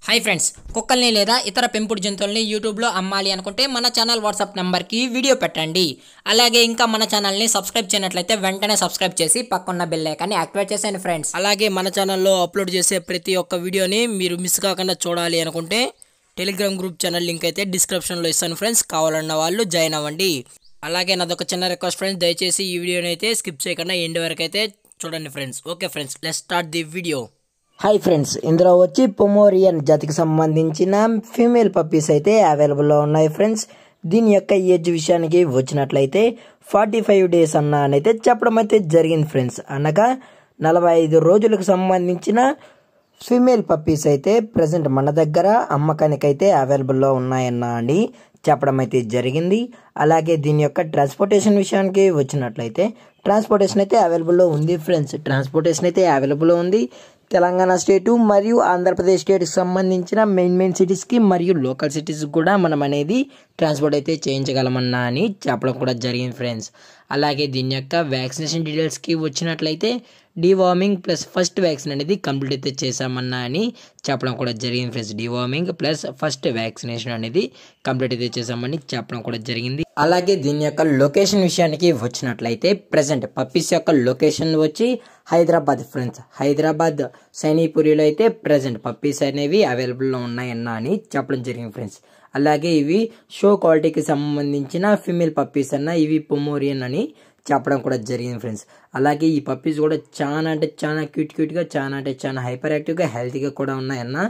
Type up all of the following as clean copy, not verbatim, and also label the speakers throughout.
Speaker 1: Hi friends కుక్కల్ని లేదా ఇతర పెంపుడు జంతువుల్ని యూట్యూబ్ లో అమ్మాలి అనుకుంటే మన ఛానల్ వాట్సాప్ నంబర్ కి వీడియో పెట్టండి. అలాగే ఇంకా మన ఛానల్ ని సబ్స్క్రైబ్ చేయనట్లయితే వెంటనే సబ్స్క్రైబ్ చేసి పక్కన బెల్ ఐకాన్ ని యాక్టివేట్ చేయండి ఫ్రెండ్స్. అలాగే మన ఛానల్ లో అప్లోడ్ చేసే ప్రతి ఒక్క వీడియోని మీరు మిస్ కాకుండా చూడాలి అనుకుంటే టెలిగ్రామ్ గ్రూప్ ఛానల్ లింక్ అయితే డిస్క్రిప్షన్ లో ఇస్తాను ఫ్రెండ్స్. కావాలన్న వాళ్ళు జాయిన్ అవ్వండి. అలాగే నాదొక చిన్న రిక్వెస్ట్ ఫ్రెండ్స్, దయచేసి ఈ వీడియోని అయితే స్కిప్ చేయకుండా ఎండ్ వరకు అయితే చూడండి friends. Okay friends, let's start the video.
Speaker 2: Hi friends, ఇందులో వచ్చి పొమోరియన్ జాతికి సంబంధించిన ఫీమేల్ పప్పీస్ అయితే అవైలబుల్లో ఉన్నాయి ఫ్రెండ్స్. దీని యొక్క ఏజ్ విషయానికి వచ్చినట్లయితే 45 డేస్ అయితే చెప్పడం అయితే జరిగింది ఫ్రెండ్స్. అనగా 45 రోజులకు సంబంధించిన ఫీమేల్ పప్పీస్ అయితే ప్రజెంట్ మన దగ్గర అమ్మకానికి అయితే అవైలబుల్లో ఉన్నాయని చెప్పడం అయితే జరిగింది. అలాగే దీని యొక్క ట్రాన్స్పోర్టేషన్ విషయానికి వచ్చినట్లయితే ట్రాన్స్పోర్టేషన్ అయితే అవైలబుల్లో ఉంది ఫ్రెండ్స్. ట్రాన్స్పోర్టేషన్ అయితే అవైలబుల్లో ఉంది. తెలంగాణ స్టేటు మరియు ఆంధ్రప్రదేశ్ స్టేట్కి సంబంధించిన మెయిన్ సిటీస్కి మరియు లోకల్ సిటీస్కి కూడా మనం అనేది ట్రాన్స్పోర్ట్ అయితే చేయించగలమన్నా అని చెప్పడం కూడా జరిగింది ఫ్రెండ్స్. అలాగే దీని యొక్క వ్యాక్సినేషన్ డీటెయిల్స్కి వచ్చినట్లయితే డివార్మింగ్ ప్లస్ ఫస్ట్ వ్యాక్సిన్ అనేది కంప్లీట్ అయితే చేశామన్నా అని చెప్పడం కూడా జరిగింది friends. Deworming plus first vaccination అనేది కంప్లీట్ అయితే చేశామని చెప్పడం కూడా జరిగింది. అలాగే దీని యొక్క లొకేషన్ విషయానికి వచ్చినట్లయితే ప్రజెంట్ పప్పీస్ యొక్క లొకేషన్ వచ్చి హైదరాబాద్ ఫ్రెండ్స్. హైదరాబాద్ సైనిపురిలో అయితే ప్రజెంట్ పప్పీస్ అనేవి అవైలబుల్లో ఉన్నాయన్నా అని చెప్పడం జరిగింది ఫ్రెండ్స్. అలాగే ఇవి షో క్వాలిటీకి సంబంధించిన ఫీమేల్ పప్పీస్ ఇవి పొమోరియన్ అని చెప్పడం కూడా జరిగింది ఫ్రెండ్స్. అలాగే ఈ పప్పీస్ కూడా చాలా అంటే చాలా క్యూట్గా, చాలా అంటే చాలా హైపర్ యాక్టివ్గా, హెల్తీగా కూడా ఉన్నాయన్నా.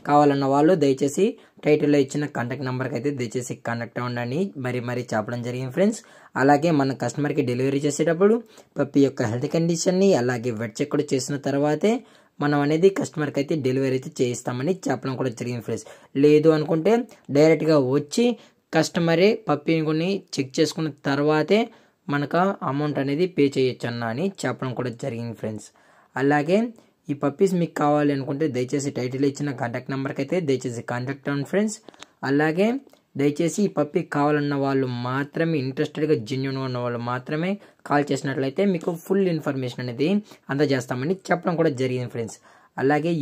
Speaker 2: కావాలన్న వాళ్ళు దయచేసి టైటిల్లో ఇచ్చిన కాంటాక్ట్ నెంబర్కి అయితే దయచేసి కాంటాక్ట్ అవ్వండి మరి చెప్పడం జరిగింది ఫ్రెండ్స్. అలాగే మన కస్టమర్కి డెలివరీ చేసేటప్పుడు పప్పీ యొక్క హెల్త్ కండిషన్ని అలాగే వెట్ చెక్ కూడా చేసిన తర్వాతే మనం అనేది కస్టమర్కి అయితే డెలివరీ అయితే చేయిస్తామని చెప్పడం కూడా జరిగింది ఫ్రెండ్స్. లేదు అనుకుంటే డైరెక్ట్గా వచ్చి కస్టమరే పప్పీని కొని చెక్ చేసుకున్న తర్వాతే మనకు అమౌంట్ అనేది పే చేయొచ్చు అని చెప్పడం కూడా జరిగింది ఫ్రెండ్స్. అలాగే ఈ పప్పీస్ మీకు కావాలి అనుకుంటే దయచేసి టైటిల్ ఇచ్చిన కాంటాక్ట్ నెంబర్కి అయితే దయచేసి కాంటాక్ట్ అవ్వండి ఫ్రెండ్స్. అలాగే దయచేసి ఈ పప్పీ కావాలన్న వాళ్ళు మాత్రమే, ఇంట్రెస్టెడ్గా జెన్యూన్గా ఉన్న వాళ్ళు మాత్రమే కాల్ చేసినట్లయితే మీకు ఫుల్ ఇన్ఫర్మేషన్ అనేది అందజేస్తామని చెప్పడం కూడా జరిగింది ఫ్రెండ్స్. అలాగే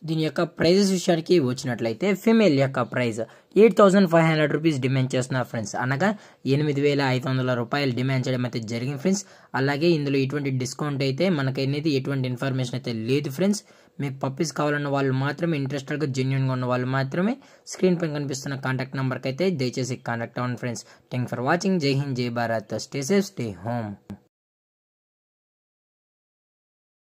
Speaker 2: దీని యొక్క ప్రైజెస్ విషయానికి వచ్చినట్లయితే ఫీమేల్ యొక్క ప్రైస్ 8500 రూపీస్ డిమాండ్ చేస్తున్నారు ఫ్రెండ్స్. అనగా 8500 రూపాయలు డిమాండ్ చేయడం అయితే జరిగింది ఫ్రెండ్స్. అలాగే ఇందులో ఎటువంటి డిస్కౌంట్ అయితే మనకనేది ఎటువంటి ఇన్ఫర్మేషన్ అయితే లేదు ఫ్రెండ్స్. మీకు పప్పీస్ కావాలన్న వాళ్ళు మాత్రమే, ఇంట్రెస్టెడ్గా జెన్యూన్గా ఉన్న వాళ్ళు మాత్రమే స్క్రీన్ పైన కనిపిస్తున్న కాంటాక్ట్ నెంబర్కి అయితే దయచేసి కాంటాక్ట్ అవ్వండి ఫ్రెండ్స్. Thank for watching. జై హింద్, జై Bharat. Stay safe, stay home.